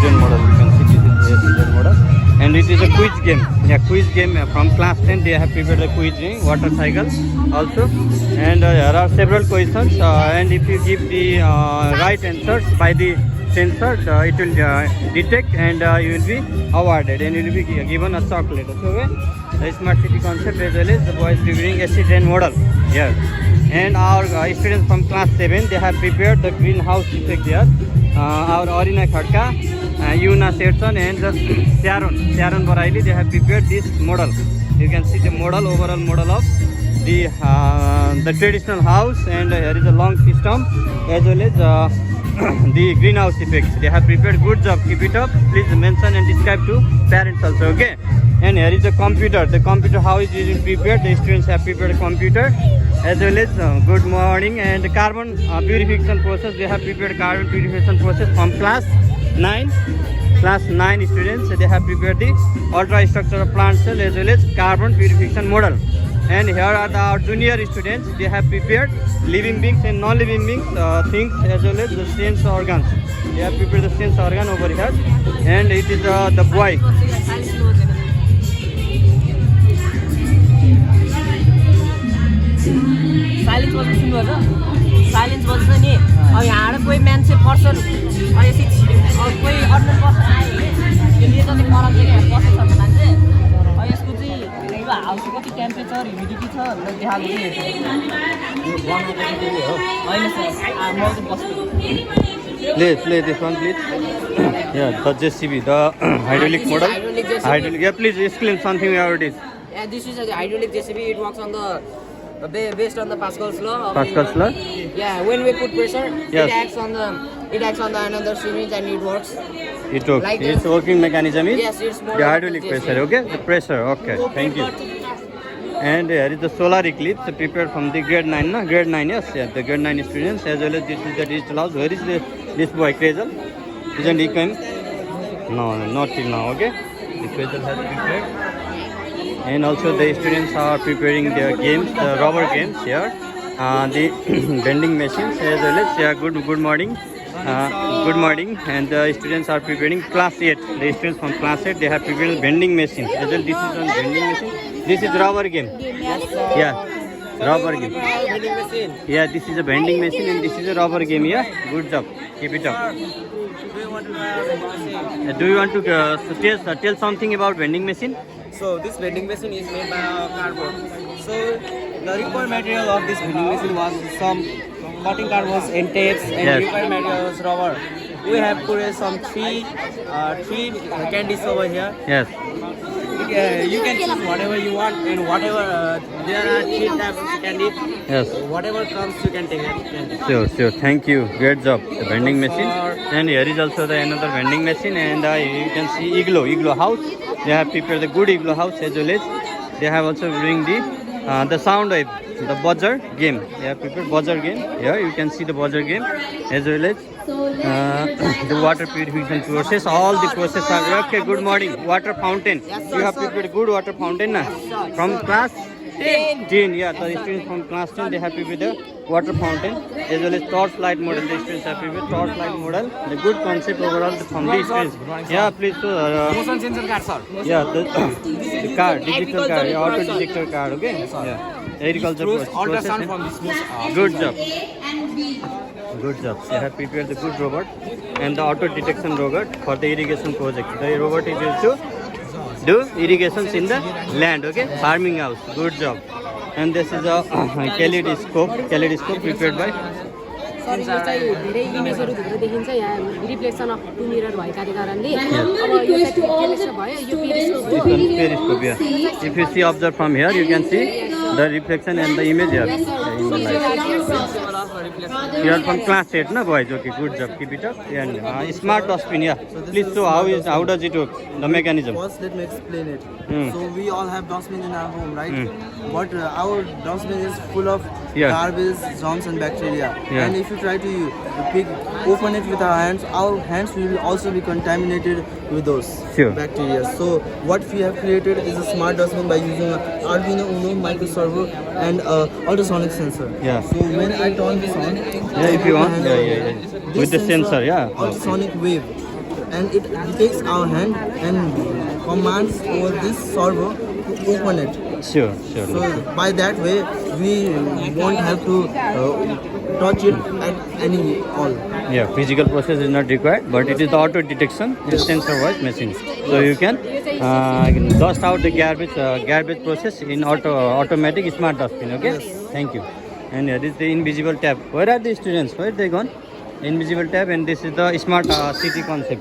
student model. You can see this is a student model. And it is a quiz game. Yeah, quiz game from class 10. They have prepared the quiz game, water cycle also. And there are several questions. And if you give the right answers by the sensor, it will detect and you will be awarded and you will be given a chocolate. So the smart city concept as well as the boys preparing acid rain model here. And our students from class 7, they have prepared the greenhouse effect here. Our Arina Khadka, Yuna Shetson and Sharon Baraili, they have prepared this model. You can see the model, overall model of the traditional house, and here is a long system as well as the greenhouse effects. They have prepared. Good job, keep it up. Please mention and describe to parents also, okay? And here is the computer. The computer, how is it prepared? The students have prepared a computer as well as good morning. And the carbon purification process, they have prepared carbon purification process from class 9. Class 9 students, they have prepared the ultra structure of plant cell as well as carbon purification model. And here are our junior students. They have prepared living beings and non-living beings things as well as the sense organs. They have prepared the sense organ over here. And it is the boy. Silence was silence was नि अब यहाँ कोही मान्छे person कोही order person आयो यसले चाहिँ फरक जग्गा बस्छ मान्छे यसको चाहिँ यो हाउस कति टेम्परेचर ह्युमिडिटी छ भनेर देखाएको Play this one, please. Yeah, the JCB, the hydraulic model. Hydraulic. Yeah, please explain something about it. Yeah, this is a hydraulic JCB. It works on the based on the Pascal's law. Pascal's law? Yeah, when we put pressure, yes. it acts on the another syringe and it works. It works. Like its working mechanism is it's more the hydraulic pressure. Okay, the pressure. Okay, thank you. And here is the solar eclipse prepared from the grade 9. No? Grade 9, yes, yeah, the grade 9 students as well as this is the digital house. Where is this boy, Crazel? Isn't he coming? No, not till now. Okay, the Crazel has prepared. And also the students are preparing their games, the rubber games here, the vending machines as well as good morning, good morning. And the students are preparing class 8. The students from class 8, they have prepared vending machine as well. This is on vending machine. This is rubber game. Yeah, rubber game. Yeah, this is a vending machine and this is a rubber game. Yeah, good job. Keep it up. Do you want to tell something about vending machine? So this vending machine is made by cardboard. So the required material of this vending machine was some cutting card was and tapes and yes. required material was rubber. We have put some three candies over here. Yes. You can choose whatever you want and whatever there are 3 types of candy. Yes. Whatever comes you can take it. Sure. Thank you. Great job. The vending machine. And here is also the another vending machine and you can see igloo house. They have prepared the good igloo house as well as they have also bring the sound wave, the buzzer game. They have prepared buzzer game. Here you can see the buzzer game as well as the water purification process. All the process are okay. Good morning. Water fountain. You have prepared good water fountain from class 10. Yeah, the students from class 10 they have prepared the water fountain as well as torchlight model. The students have prepared torchlight model. The good concept overall from the students. Yeah, please. Motion sensor card, sir. Yeah, the card, digital card, auto detector card. Okay. Yeah. Agriculture process. Good job. Good job. They have prepared the good robot and the auto detection robot for the irrigation project. The robot is used to do irrigations in the land. Okay. Farming house. Good job. And this is a kaleidoscope prepared by. Sir यो चाहिँ धेरै इमेजहरु भित्र देखिन्छ यहाँ reflection of to mirror भएकाले कारणले अब यो चाहिँ रिफ्लेक्सन भयो यो periscope. Yeah. If you see observe from here, you can see the reflection and the image here in the light. You are from class 8, na boys? Okay, good job. Keep it up. And smart dustbin. Yeah. Please show how does it work? The mechanism. First, let me explain it. So we all have dustbin in our home, right? But our dustbin is full of garbage, germs, and bacteria. And if you try to open it with our hands will also be contaminated with those bacteria. So what we have created is a smart dustbin by using an Arduino Uno microservo and ultrasonic sensor. Yeah. So when I turn this on, if you want, with the sensor, ultrasonic wave and it detects our hand and commands over this servo to open it. Sure. So by that way, we won't have to touch it at any all. Yeah, physical process is not required, but it is the auto detection sensor voice machine. So you can dust out the garbage process in automatic smart dustbin. Okay. Thank you. And this is the invisible tab. Where are the students? Where they gone? Invisible tab, and this is the smart city concept.